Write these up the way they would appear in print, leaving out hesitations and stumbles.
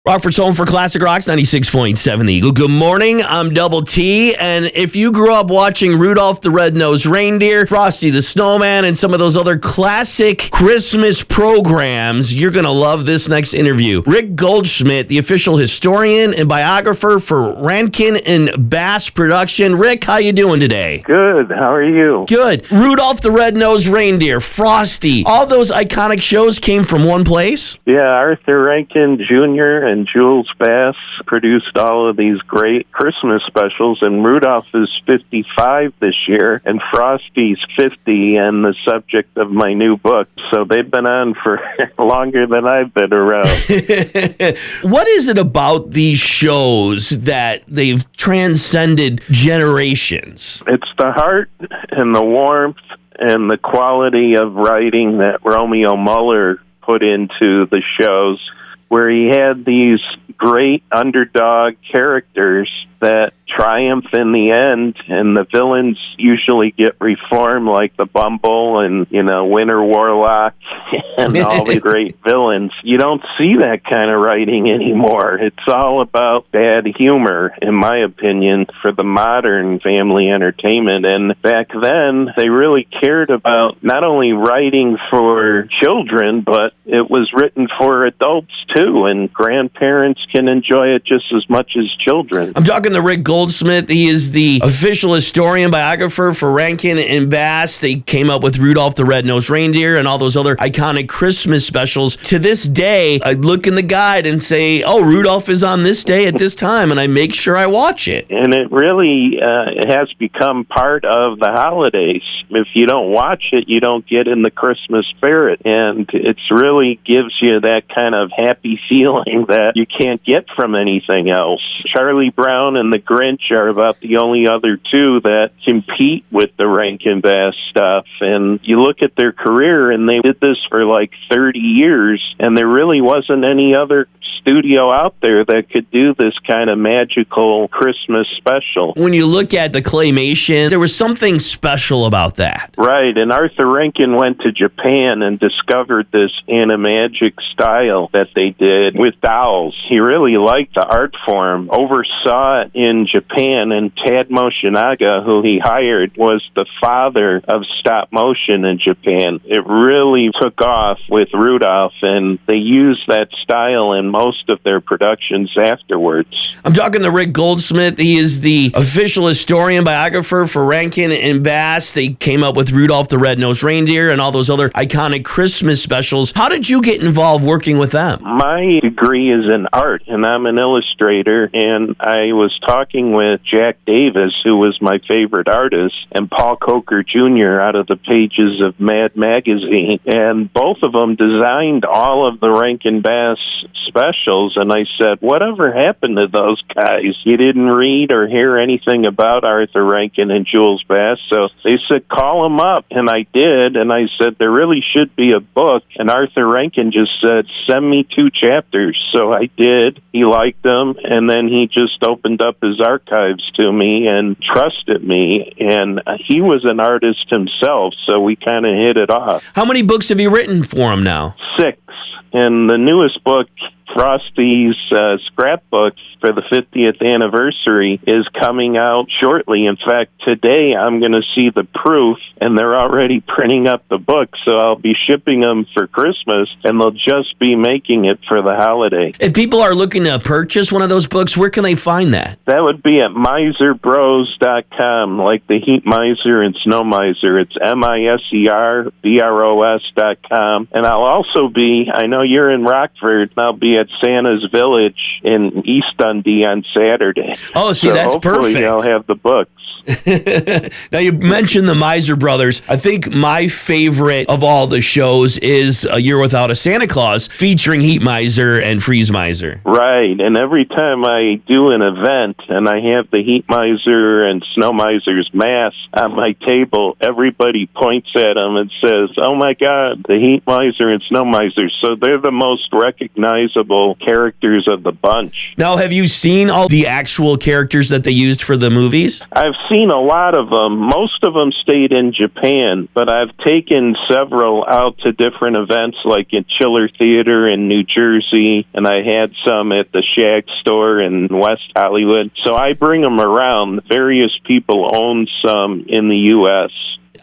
Rockford's home for classic rocks, 96.7 The Eagle. Good morning, I'm Double T, and if you grew up watching Rudolph the Red-Nosed Reindeer, Frosty the Snowman, and some of those other classic Christmas programs, you're going to love this next interview. Rick Goldschmidt, the official historian and biographer for Rankin and Bass Production. Rick, how you doing today? Good, how are you? Good. Rudolph the Red-Nosed Reindeer, Frosty, all those iconic shows came from one place? Yeah, Arthur Rankin Jr. and Jules Bass produced all of these great Christmas specials, and Rudolph is 55 this year, and Frosty's 50, and the subject of my new book. So they've been on for longer than I've been around. What is it about these shows that they've transcended generations? It's the heart and the warmth and the quality of writing that Romeo Muller put into the shows, where he had these great underdog characters that triumph in the end, and the villains usually get reformed, like the Bumble and, Winter Warlock and all the great villains. You don't see that kind of writing anymore. It's all about bad humor, in my opinion, for the modern family entertainment. And back then, they really cared about not only writing for children, but it was written for adults too, and grandparents can enjoy it just as much as children. I'm talking to Rick Goldschmidt. He is the official historian biographer for Rankin and Bass. They came up with Rudolph the Red-Nosed Reindeer and all those other iconic Christmas specials. To this day, I look in the guide and say, oh, Rudolph is on this day at this time, and I make sure I watch it. And it really has become part of the holidays. If you don't watch it, you don't get in the Christmas spirit, and it really gives you that kind of happy feeling that you can't get from anything else. Charlie Brown and the Grinch are about the only other two that compete with the Rankin Bass stuff. And you look at their career, and they did this for like 30 years, and there really wasn't any other studio out there that could do this kind of magical Christmas special. When you look at the Claymation, there was something special about that. Right, and Arthur Rankin went to Japan and discovered this animagic style that they did with dolls. He really liked the art form, oversaw it in Japan, and Tad Moshinaga, who he hired, was the father of stop motion in Japan. It really took off with Rudolph, and they used that style in most of their productions afterwards. I'm talking to Rick Goldschmidt. He is the official historian biographer for Rankin and Bass. They came up with Rudolph the Red-Nosed Reindeer and all those other iconic Christmas specials. How did you get involved working with them? My degree is in art, and I'm an illustrator, and I was talking with Jack Davis, who was my favorite artist, and Paul Coker Jr. out of the pages of Mad Magazine, and both of them designed all of the Rankin Bass specials, and I said, whatever happened to those guys? You didn't read or hear anything about Arthur Rankin and Jules Bass, so they said, call them up, and I did, and I said, there really should be a book, and Arthur Rankin just said, send me 2 chapters, so I did. He liked them, and then he just opened up his archives to me and trusted me, and he was an artist himself, so we kind of hit it off. How many books have you written for him now? 6, and the newest book, Frosty's scrapbook for the 50th anniversary, is coming out shortly. In fact, today I'm going to see the proof, and they're already printing up the book, so I'll be shipping them for Christmas, and they'll just be making it for the holiday. If people are looking to purchase one of those books, where can they find that? That would be at miserbros.com, like the Heat Miser and Snow Miser. It's miserbros.com. And I'll also be, I know you're in Rockford, and I'll be at Santa's Village in East Dundee on Saturday. Oh, see, so that's hopefully perfect. I'll have the books. Now, you mentioned the Miser Brothers. I think my favorite of all the shows is A Year Without a Santa Claus, featuring Heat Miser and Freeze Miser. Right, and every time I do an event and I have the Heat Miser and Snow Miser's mask on my table, everybody points at them and says, oh my God, the Heat Miser and Snow Miser. So they're the most recognizable characters of the bunch. Now, have you seen all the actual characters that they used for the movies? I've seen a lot of them. Most of them stayed in Japan, but I've taken several out to different events, like at Chiller Theater in New Jersey, and I had some at the Shag store in West Hollywood. So I bring them around. Various people own some in the U.S.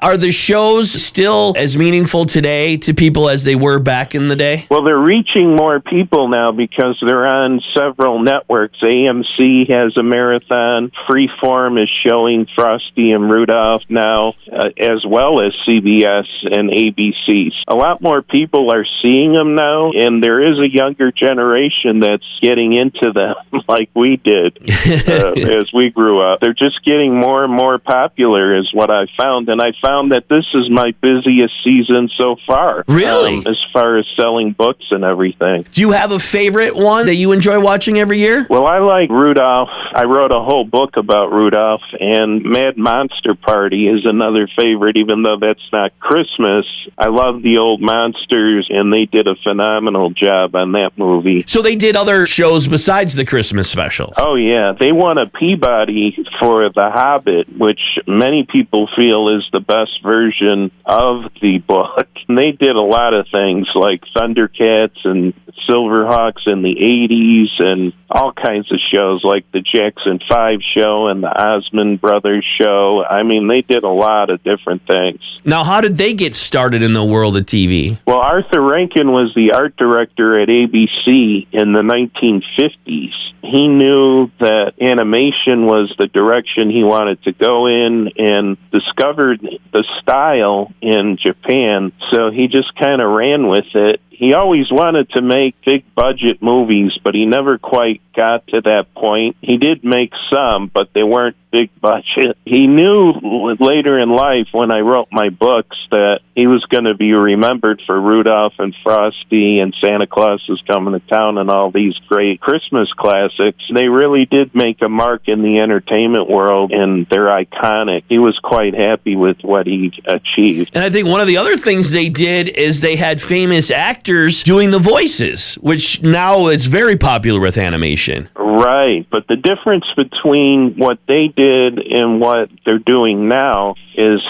Are the shows still as meaningful today to people as they were back in the day? Well, they're reaching more people now because they're on several networks. AMC has a marathon. Freeform is showing Frosty and Rudolph now, as well as CBS and ABC. A lot more people are seeing them now, and there is a younger generation that's getting into them like we did as we grew up. They're just getting more and more popular is what I found, and I found that this is my busiest season so far. Really? As far as selling books and everything. Do you have a favorite one that you enjoy watching every year? Well, I like Rudolph. I wrote a whole book about Rudolph, and Mad Monster Party is another favorite, even though that's not Christmas. I love the old monsters, and they did a phenomenal job on that movie. So they did other shows besides the Christmas specials? Oh, yeah. They won a Peabody for The Hobbit, which many people feel is the best version of the book. And they did a lot of things like Thundercats and Silverhawks in the 80s and all kinds of shows like the Jackson 5 show and the Osmond Brothers show. I mean, they did a lot of different things. Now, how did they get started in the world of TV? Well, Arthur Rankin was the art director at ABC in the 1950s. He knew that animation was the direction he wanted to go in and discovered the style in Japan, so he just kind of ran with it. He always wanted to make big budget movies, but he never quite got to that point. He did make some, but they weren't big budget. He knew later in life when I wrote my books that he was going to be remembered for Rudolph and Frosty and Santa Claus is Coming to Town and all these great Christmas classics. They really did make a mark in the entertainment world, and they're iconic. He was quite happy with what he achieved. And I think one of the other things they did is they had famous actors doing the voices, which now is very popular with animation. Right, but the difference between what they did and what they're doing now is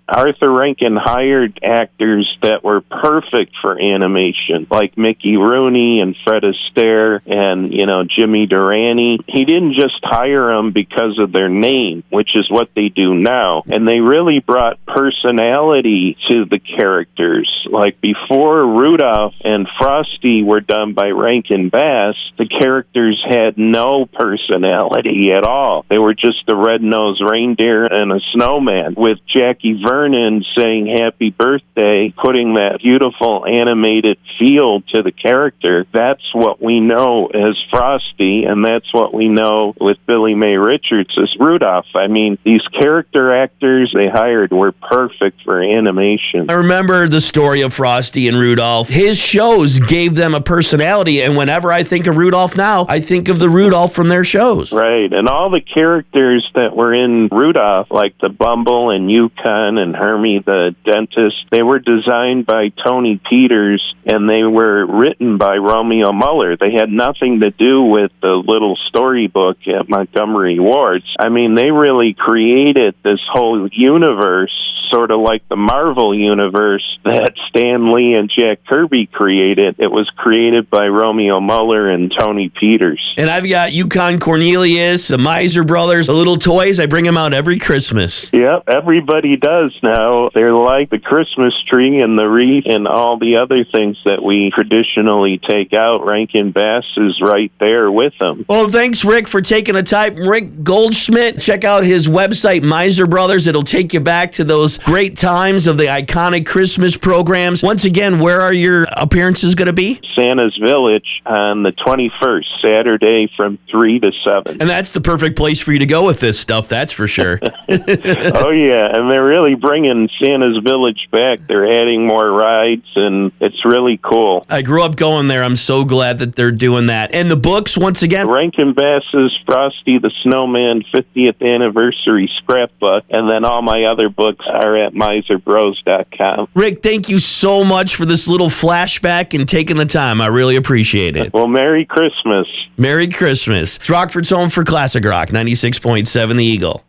Arthur Rankin hired actors that were perfect for animation, like Mickey Rooney and Fred Astaire and, Jimmy Durante. He didn't just hire them because of their name, which is what they do now. And they really brought personality to the characters. Like before Rudolph and Frosty were done by Rankin Bass, the characters had no personality at all. They were just a red-nosed reindeer and a snowman. With Jackie Vernon saying happy birthday, putting that beautiful animated feel to the character, that's what we know as Frosty, and that's what we know with Billy May Richards as Rudolph. I mean, these character actors they hired were perfect for animation. I remember the story of Frosty and Rudolph. His shows gave them a personality, and whenever I think of Rudolph now, I think of the Rudolph from their shows. Right, and all the characters that were in Rudolph, like the Bumble and Yukon and Hermie the dentist, they were designed by Tony Peters, and they were written by Romeo Muller. They had nothing to do with the little storybook at Montgomery Ward's. I mean, they really created this whole universe, sort of like the Marvel universe that Stan Lee and Jack Kirby created. It was created by Romeo Muller and Tony Peters. And I've got Yukon Cornelius, the Miser Brothers, the little toys. I bring them out every Christmas. Yep, everybody does now. They're like the Christmas tree and the wreath and all the other things that we traditionally take out. Rankin Bass is right there with them. Well, thanks, Rick, for taking the time. Rick Goldschmidt, check out his website, Miser Brothers. It'll take you back to those great times of the iconic Christmas programs. Once again, where are your appearances going to be? Santa's Village on the 21st, Saturday from 3 to 7. And that's the perfect place for you to go with this stuff, that's for sure. Oh, yeah, and they're really bringing Santa's Village back. They're adding more rides, and it's really cool. I grew up going there. I'm so glad that they're doing that. And the books, once again? Rankin Bass's Frosty the Snowman 50th Anniversary Scrapbook, and then all my other books are at miserbros.com. Rick, thank you so much for this little flashback and taking the time. I really appreciate it. Well, Merry Christmas. Merry Christmas. It's Rockford's home for Classic Rock, 96.7 The Eagle.